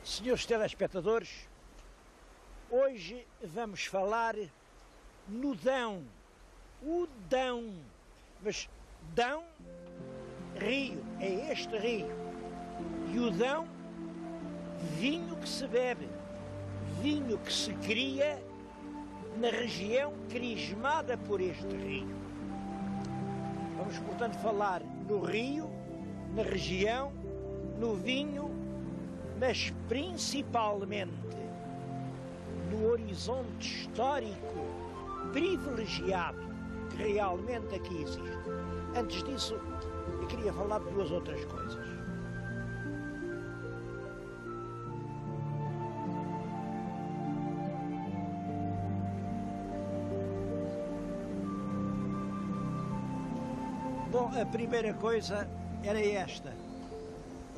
Senhores telespectadores, hoje vamos falar no Dão, o Dão, mas Dão, rio, é este rio, e o Dão, vinho que se bebe, vinho que se cria na região crismada por este rio. Vamos, portanto, falar no rio, na região, no vinho, mas principalmente no horizonte histórico privilegiado que realmente aqui existe. Antes disso, eu queria falar de duas outras coisas. Bom, a primeira coisa era esta.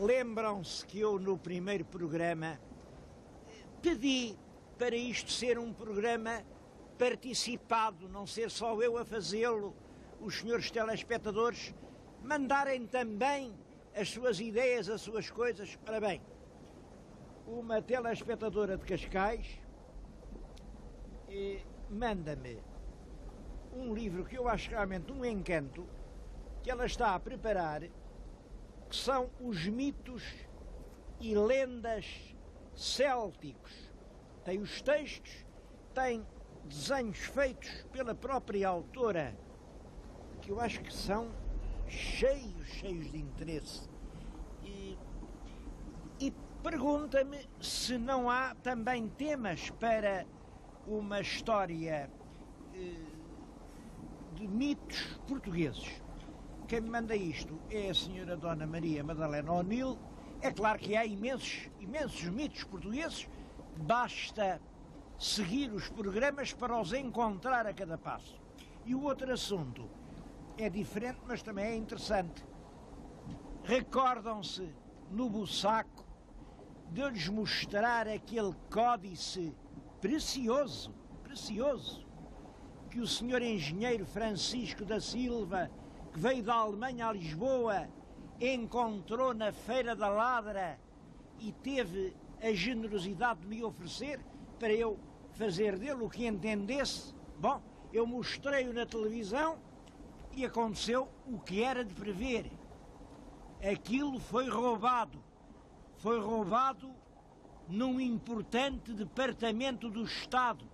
Lembram-se que eu no primeiro programa pedi para isto ser um programa participado, não ser só eu a fazê-lo, os senhores telespectadores mandarem também as suas ideias, as suas coisas. Ora bem, uma telespectadora de Cascais manda-me um livro que eu acho realmente um encanto, que ela está a preparar, que são os mitos e lendas célticos. Tem os textos, tem desenhos feitos pela própria autora, que eu acho que são cheios de interesse. E pergunta-me se não há também temas para uma história de mitos portugueses. Quem me manda isto é a senhora Dona Maria Madalena O'Neill. É claro que há imensos mitos portugueses, basta seguir os programas para os encontrar a cada passo. E o outro assunto é diferente, mas também é interessante. Recordam-se no Bussaco de eu lhes mostrar aquele códice precioso, que o senhor engenheiro Francisco da Silva, que veio da Alemanha a Lisboa, encontrou na Feira da Ladra e teve a generosidade de me oferecer para eu fazer dele o que entendesse. Bom, eu mostrei-o na televisão e aconteceu o que era de prever. Aquilo foi roubado num importante departamento do Estado.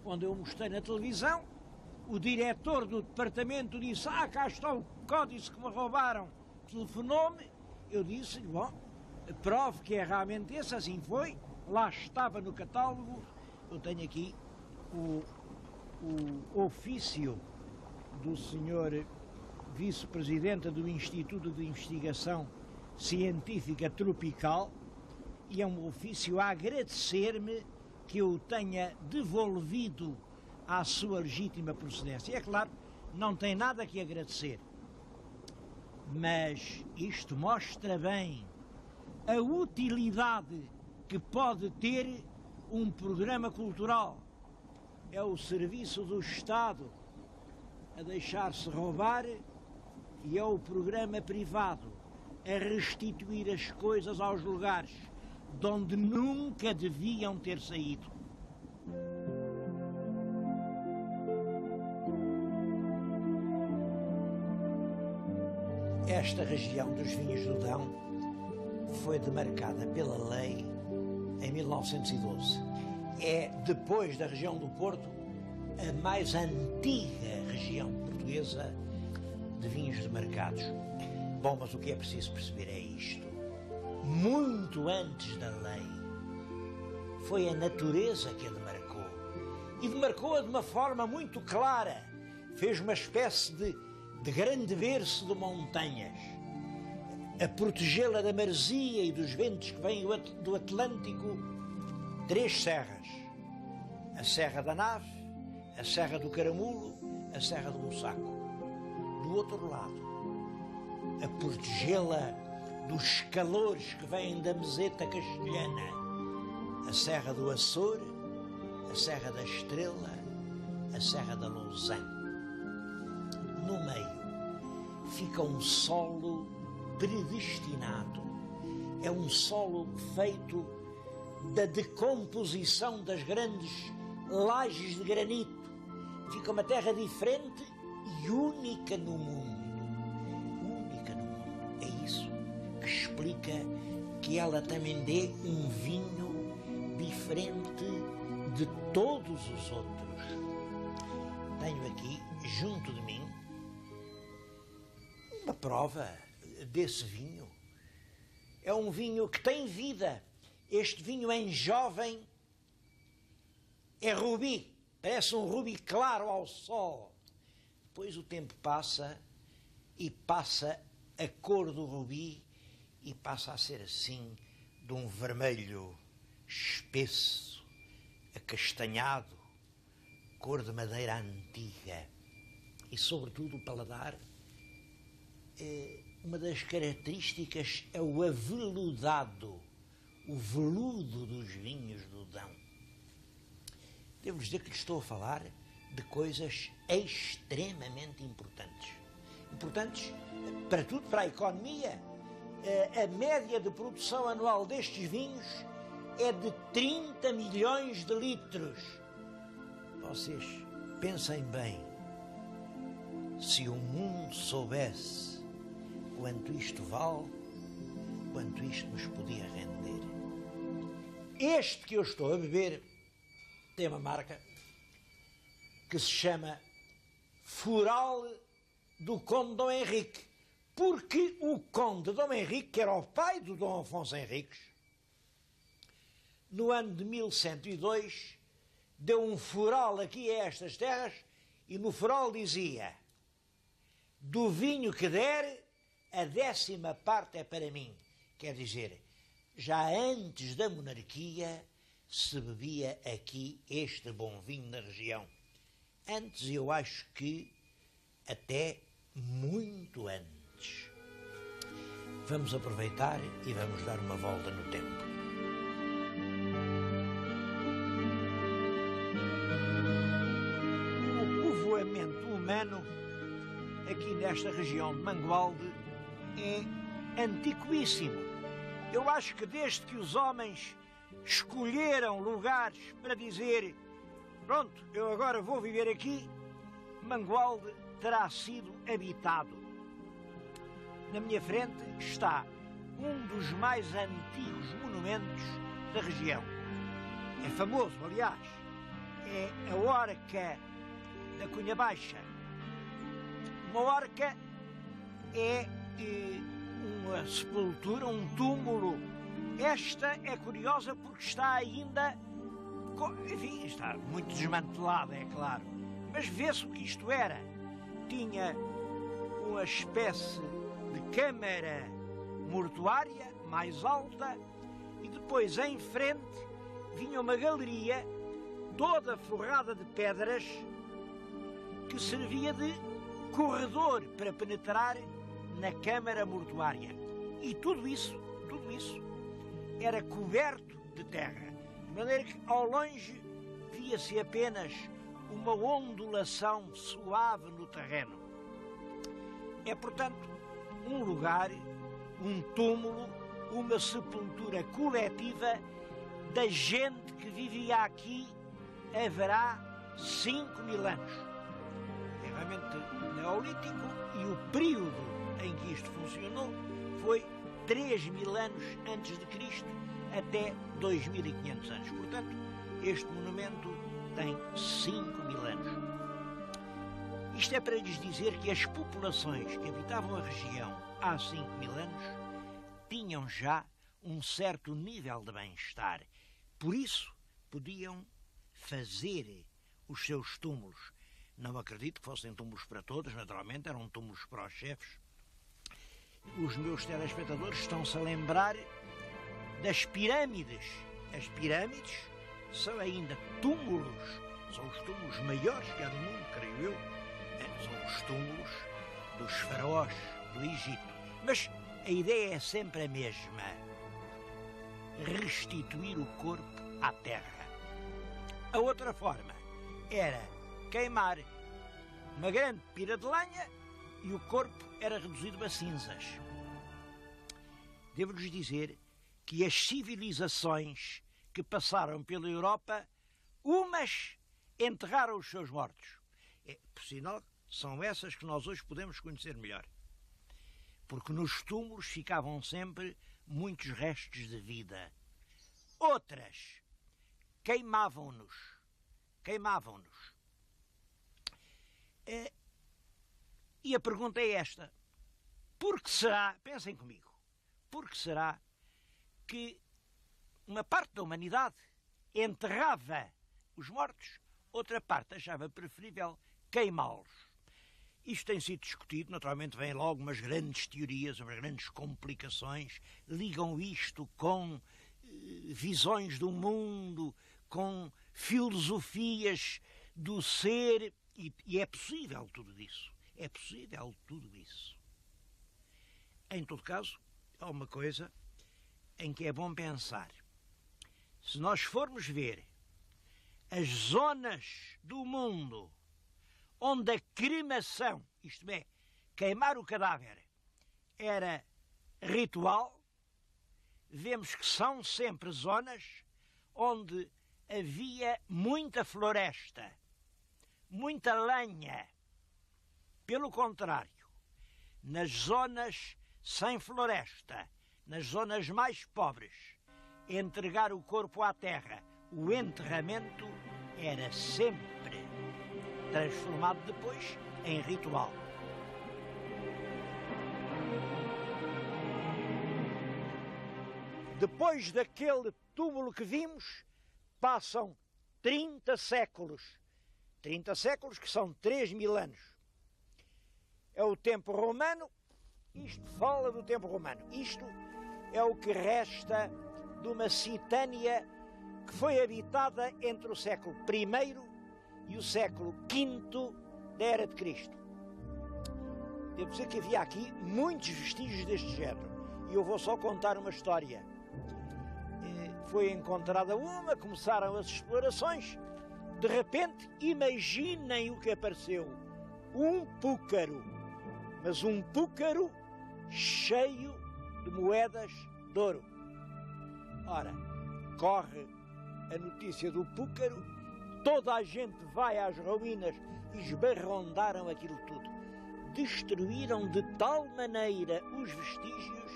Quando eu mostrei na televisão, o diretor do departamento disse: cá está o códice que me roubaram. Telefonou-me, eu disse-lhe: bom, prove que é realmente esse, assim foi, lá estava no catálogo. Eu tenho aqui o ofício do senhor vice-presidente do Instituto de Investigação Científica Tropical, e é um ofício a agradecer-me que eu tenha devolvido à sua legítima procedência. É claro, não tem nada que agradecer, mas isto mostra bem a utilidade que pode ter um programa cultural. É o serviço do Estado a deixar-se roubar e é o programa privado a restituir as coisas aos lugares de onde nunca deviam ter saído. Esta região dos vinhos do Dão foi demarcada pela lei em 1912. É, depois da região do Porto, a mais antiga região portuguesa de vinhos demarcados. Bom, mas o que é preciso perceber é isto. Muito antes da lei, foi a natureza que a demarcou. E demarcou-a de uma forma muito clara. Fez uma espécie de grande berço de montanhas, a protegê-la da maresia e dos ventos que vêm do Atlântico. 3 serras: a Serra da Nave, a Serra do Caramulo, a Serra do Bussaco. Do outro lado, a protegê-la dos calores que vêm da meseta castelhana, a Serra do Açor, a Serra da Estrela, a Serra da Lousã. No meio fica um solo predestinado. é um solo feito da decomposição das grandes lajes de granito. Fica uma terra diferente e única no mundo. Única no mundo. É isso que explica que ela também dê um vinho diferente de todos os outros. Tenho aqui, junto de mim, uma prova desse vinho. É um vinho que tem vida. Este vinho em jovem é rubi. Parece um rubi claro ao sol. Depois o tempo passa e passa a cor do rubi e passa a ser assim, de um vermelho espesso, acastanhado, cor de madeira antiga. E, sobretudo, o paladar, uma das características é o aveludado, o veludo dos vinhos do Dão. Devo dizer que lhe estou a falar de coisas extremamente importantes. Importantes para tudo, para a economia. A média de produção anual destes vinhos é de 30 milhões de litros. Vocês pensem bem, se o mundo soubesse quanto isto vale, quanto isto nos podia render. Este que eu estou a beber tem uma marca que se chama Foral do Conde Dom Henrique, porque o Conde Dom Henrique, que era o pai do Dom Afonso Henriques, no ano de 1102, deu um foral aqui a estas terras e no foral dizia: do vinho que der, a 10ª parte é para mim. Quer dizer, já antes da monarquia se bebia aqui este bom vinho na região. Antes, eu acho que até muito antes. Vamos aproveitar e vamos dar uma volta no tempo. O povoamento humano aqui nesta região de Mangualde é antiquíssimo. Eu acho que desde que os homens escolheram lugares para dizer: pronto, eu agora vou viver aqui, Mangualde terá sido habitado. Na minha frente está um dos mais antigos monumentos da região. É famoso, aliás. É a Orca da Cunha Baixa. Uma orca é uma sepultura, um túmulo. Esta é curiosa porque está ainda, enfim, está muito desmantelada, é claro, mas vê-se o que isto era. Tinha uma espécie de câmara mortuária mais alta e depois em frente vinha uma galeria toda forrada de pedras que servia de corredor para penetrar na câmara mortuária. E tudo isso era coberto de terra, de maneira que ao longe via-se apenas uma ondulação suave no terreno. É, portanto, um lugar, um túmulo, uma sepultura coletiva da gente que vivia aqui haverá 5.000 anos. É realmente neolítico e o período em que isto funcionou foi 3.000 anos antes de Cristo até 2.500 anos. Portanto, este monumento tem 5.000 anos. Isto é para lhes dizer que as populações que habitavam a região há 5.000 anos tinham já um certo nível de bem-estar. Por isso, podiam fazer os seus túmulos. Não acredito que fossem túmulos para todos, naturalmente, eram túmulos para os chefes. Os meus telespectadores estão-se a lembrar das pirâmides. As pirâmides são ainda túmulos, são os túmulos maiores que há no mundo, creio eu. São os túmulos dos faraós do Egito. Mas a ideia é sempre a mesma: restituir o corpo à terra. A outra forma era queimar uma grande pira de lenha e o corpo era reduzido a cinzas. Devo-lhes dizer que as civilizações que passaram pela Europa, umas enterraram os seus mortos. Por sinal, são essas que nós hoje podemos conhecer melhor. Porque nos túmulos ficavam sempre muitos restos de vida. Outras queimavam-nos. E a pergunta é esta. Por que será, pensem comigo, por que será que uma parte da humanidade enterrava os mortos, outra parte achava preferível queimá-los? Isto tem sido discutido, naturalmente vêm logo umas grandes teorias, umas grandes complicações, ligam isto com visões do mundo, com filosofias do ser, e é possível tudo isso. É possível tudo isso. Em todo caso, há uma coisa em que é bom pensar. Se nós formos ver as zonas do mundo onde a cremação, isto é, queimar o cadáver, era ritual, vemos que são sempre zonas onde havia muita floresta, muita lenha. Pelo contrário, nas zonas sem floresta, nas zonas mais pobres, entregar o corpo à terra, o enterramento era sempre transformado depois em ritual. Depois daquele túmulo que vimos, passam 30 séculos. 30 séculos que são 3.000 anos. É o tempo romano, isto fala do tempo romano. Isto é o que resta de uma Citânia que foi habitada entre o século I e o século V da Era de Cristo. Devo dizer que havia aqui muitos vestígios deste género. E eu vou só contar uma história. Foi encontrada uma, começaram as explorações. De repente, imaginem o que apareceu. Um púcaro. Mas um púcaro cheio de moedas de ouro. Ora, corre a notícia do púcaro, toda a gente vai às ruínas e esbarrondaram aquilo tudo. Destruíram de tal maneira os vestígios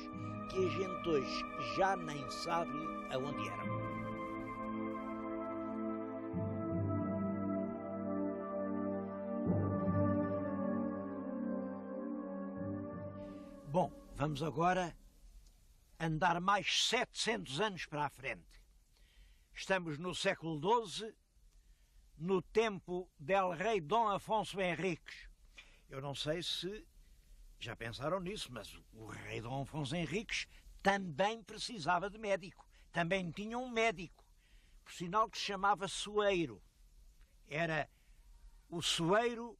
que a gente hoje já nem sabe aonde eram. Bom, vamos agora andar mais 700 anos para a frente. Estamos no século XII, no tempo del rei Dom Afonso Henriques. Eu não sei se já pensaram nisso, mas o rei Dom Afonso Henriques também precisava de médico. Também tinha um médico, por sinal que se chamava Soeiro. Era o Soeiro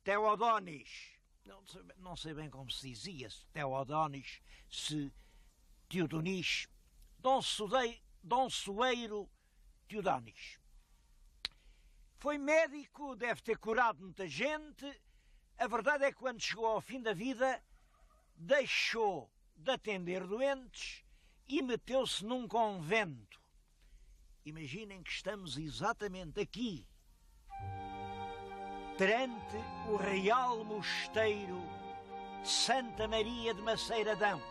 Teodonis. Não sei bem como se dizia, se Teodonis, se Teodonis. Dom Soeiro Teodonis. Foi médico, deve ter curado muita gente. A verdade é que quando chegou ao fim da vida, deixou de atender doentes e meteu-se num convento. Imaginem que estamos exatamente aqui, perante o Real Mosteiro de Santa Maria de Maceiradão,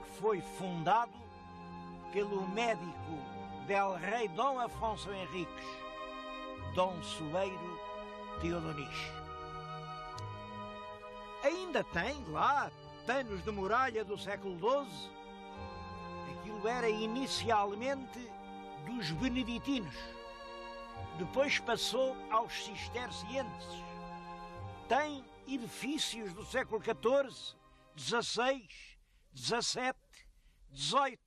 que foi fundado pelo médico del rei Dom Afonso Henriques, Dom Soeiro Teodonis. Ainda tem lá panos de muralha do século XII. Aquilo era inicialmente dos beneditinos. Depois passou aos cistercienses. Tem edifícios do século XIV, XVI, XVII, XVIII.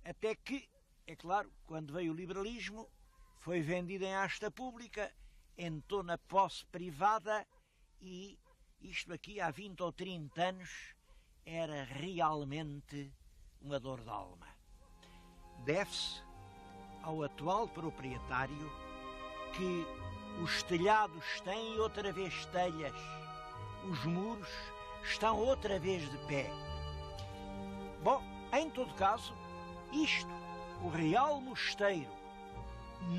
Até que, é claro, quando veio o liberalismo, foi vendido em asta pública, entrou na posse privada e isto aqui há 20 ou 30 anos era realmente uma dor de alma. Deve-se ao atual proprietário que os telhados têm outra vez telhas, os muros estão outra vez de pé. Bom, Em todo caso, isto, o Real Mosteiro,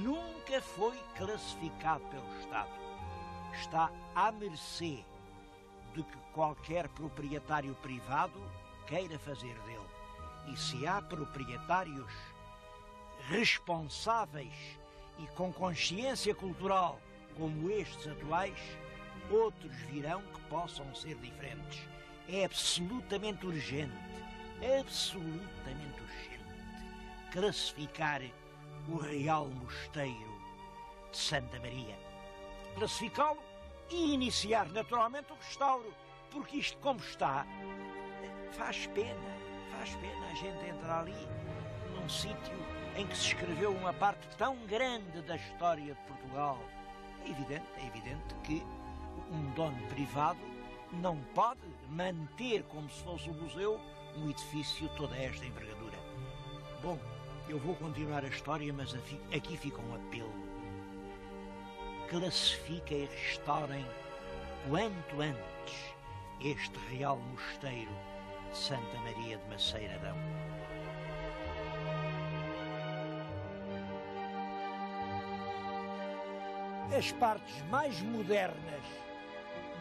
nunca foi classificado pelo Estado. Está à mercê de que qualquer proprietário privado queira fazer dele. E se há proprietários responsáveis e com consciência cultural como estes atuais, outros virão que possam ser diferentes. É absolutamente urgente classificar o Real Mosteiro de Santa Maria. Classificá-lo e iniciar naturalmente o restauro, porque isto como está, faz pena a gente entrar ali num sítio em que se escreveu uma parte tão grande da história de Portugal. É evidente que um dono privado não pode manter como se fosse um museu um edifício toda esta envergadura. Bom, eu vou continuar a história, mas aqui fica um apelo. Classifiquem e restaurem quanto antes este Real Mosteiro de Santa Maria de Maceiradão. As partes mais modernas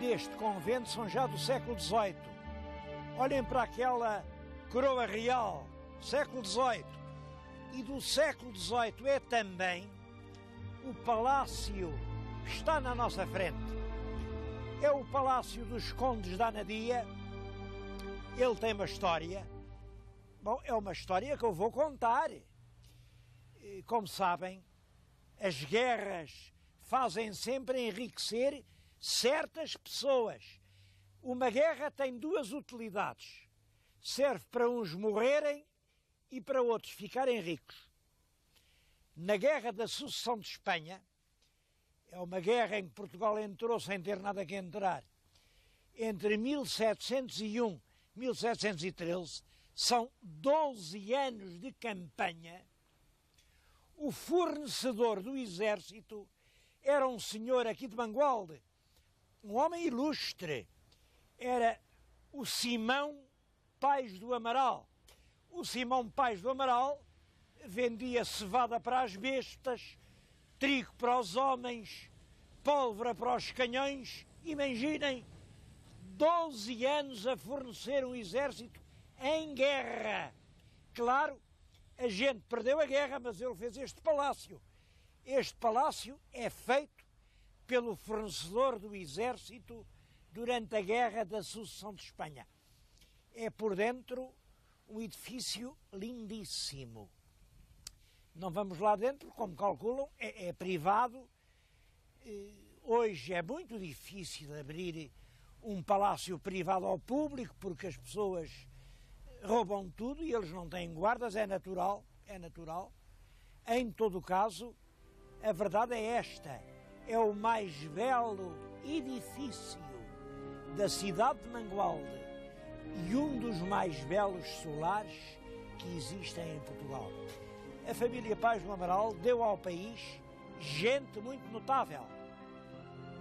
deste convento são já do século XVIII. Olhem para aquela coroa real, século XVIII. E do século XVIII é também o palácio que está na nossa frente. É o Palácio dos Condes da Anadia. Ele tem uma história. Bom, é uma história que eu vou contar. Como sabem, as guerras fazem sempre enriquecer certas pessoas. Uma guerra tem duas utilidades. Serve para uns morrerem e para outros ficarem ricos. Na Guerra da Sucessão de Espanha, é uma guerra em que Portugal entrou sem ter nada que entrar, entre 1701 e 1713, são 12 anos de campanha. O fornecedor do exército era um senhor aqui de Mangualde, um homem ilustre. Era o Simão Pais do Amaral. O Simão Pais do Amaral vendia cevada para as bestas, trigo para os homens, pólvora para os canhões. Imaginem, 12 anos a fornecer um exército em guerra. Claro, a gente perdeu a guerra, mas ele fez este palácio. Este palácio é feito pelo fornecedor do exército durante a Guerra da Sucessão de Espanha. É por dentro um edifício lindíssimo. Não vamos lá dentro, como calculam, é privado. Hoje é muito difícil abrir um palácio privado ao público, porque as pessoas roubam tudo e eles não têm guardas, é natural. Em todo o caso, a verdade é esta: é o mais belo edifício da cidade de Mangualde e um dos mais belos solares que existem em Portugal. A família Pais do Amaral deu ao país gente muito notável.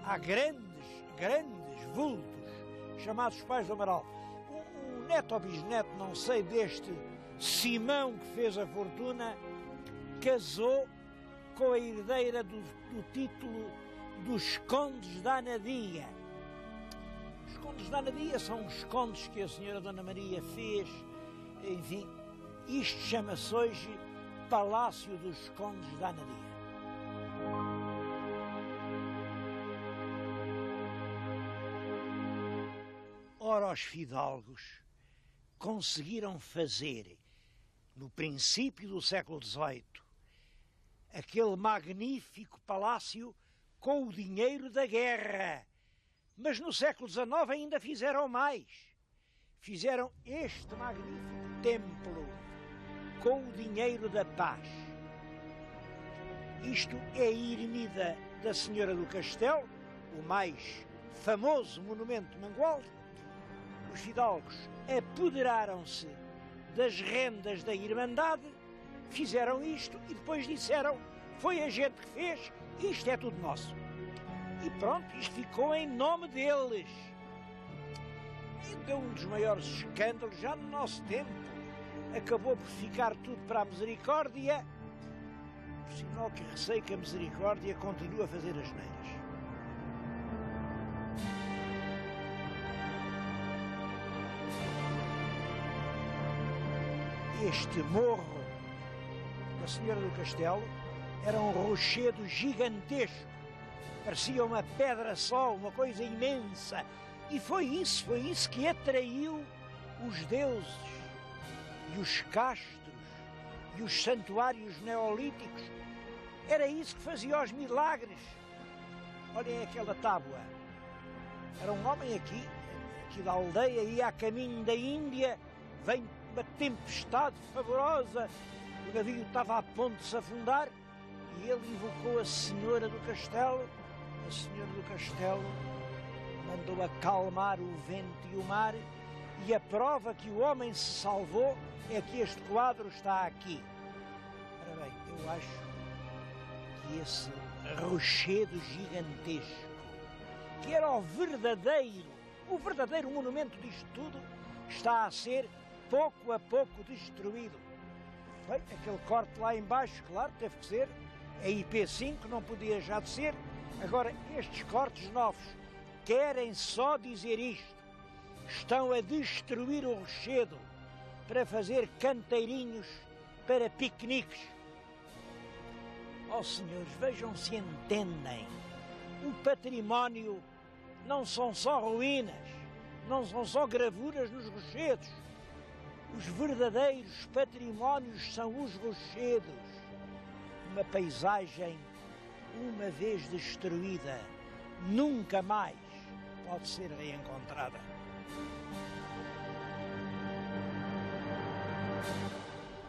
Há grandes vultos chamados Pais do Amaral. O neto ou bisneto, não sei, deste Simão que fez a fortuna, casou com a herdeira do título dos Condes da Anadia. Os Condes da Anadia são os condes que a senhora Dona Maria fez. Enfim, isto chama-se hoje Palácio dos Condes da Anadia. Ora, os fidalgos conseguiram fazer, no princípio do século XVIII, aquele magnífico palácio com o dinheiro da guerra. Mas no século XIX ainda fizeram mais. Fizeram este magnífico templo com o dinheiro da paz. Isto é a ermida da Senhora do Castelo, o mais famoso monumento de Mangualde. Os fidalgos apoderaram-se das rendas da Irmandade, fizeram isto e depois disseram: foi a gente que fez, isto é tudo nosso. E pronto, isto ficou em nome deles. E deu um dos maiores escândalos já no nosso tempo. acabou por ficar tudo para a misericórdia, por sinal que receio que a misericórdia continue a fazer asneiras. Este morro da Senhora do Castelo era um rochedo gigantesco, parecia uma pedra só, uma coisa imensa, e foi isso que atraiu os deuses e os castros e os santuários neolíticos. Era isso que fazia os milagres. Olhem aquela tábua. Era um homem aqui da aldeia, ia a caminho da Índia, vem uma tempestade favorosa, o navio estava a ponto de se afundar e ele invocou a Senhora do Castelo. A Senhora do Castelo mandou acalmar o vento e o mar, e a prova que o homem se salvou é que este quadro está aqui. Ora bem, eu acho que esse rochedo gigantesco, que era o verdadeiro monumento disto tudo, está a ser pouco a pouco destruído. Bem, aquele corte lá embaixo, claro, teve que ser, a IP5 não podia já de ser. Agora, estes cortes novos querem só dizer isto: estão a destruir o rochedo para fazer canteirinhos para piqueniques. Oh senhores, vejam se entendem. O património não são só ruínas, não são só gravuras nos rochedos. Os verdadeiros patrimónios são os rochedos. Uma paisagem, uma vez destruída, nunca mais pode ser reencontrada.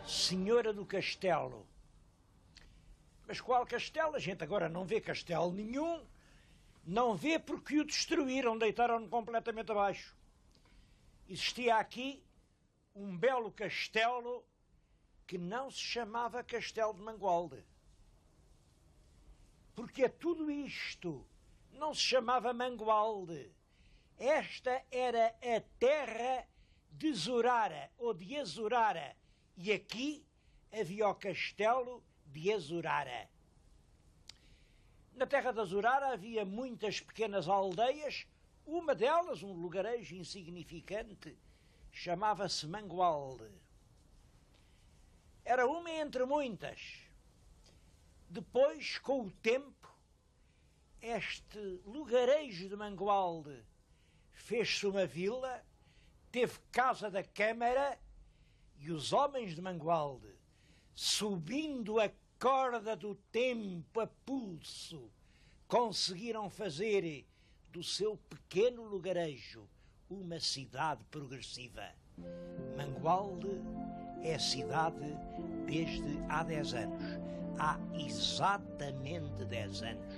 Senhora do Castelo. Mas qual castelo? A gente agora não vê castelo nenhum. Não vê porque o destruíram, deitaram-no completamente abaixo. Existia aqui um belo castelo que não se chamava Castelo de Mangualde. Porque tudo isto não se chamava Mangualde. Esta era a terra de Zurara, ou de Azurara. E aqui havia o castelo de Azurara. Na terra de Azurara havia muitas pequenas aldeias. Uma delas, um lugarejo insignificante, chamava-se Mangualde. Era uma entre muitas. Depois, com o tempo, este lugarejo de Mangualde fez-se uma vila, teve casa da Câmara, e os homens de Mangualde, subindo a corda do tempo a pulso, conseguiram fazer do seu pequeno lugarejo uma cidade progressiva. Mangualde é cidade desde há 10 anos. Há exatamente 10 anos.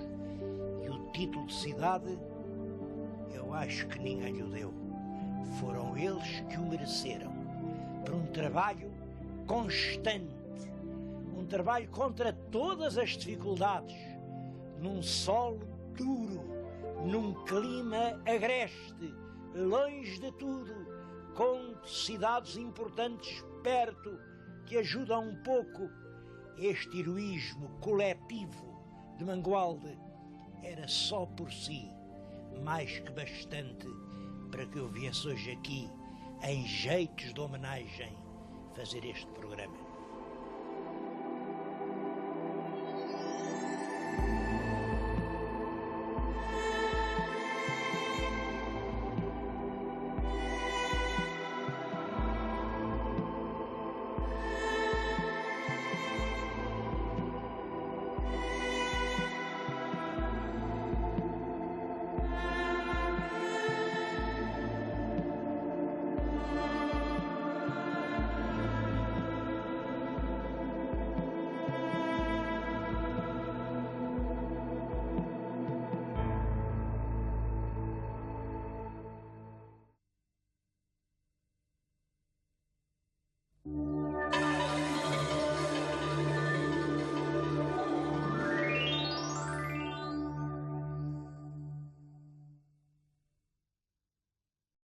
E o título de cidade, eu acho que ninguém lhe deu. Foram eles que o mereceram. Por um trabalho constante. Um trabalho contra todas as dificuldades. Num solo duro. Num clima agreste. Longe de tudo. Com cidades importantes perto que ajudam um pouco. Este heroísmo coletivo de Mangualde era só por si mais que bastante para que eu viesse hoje aqui, em jeitos de homenagem, fazer este programa.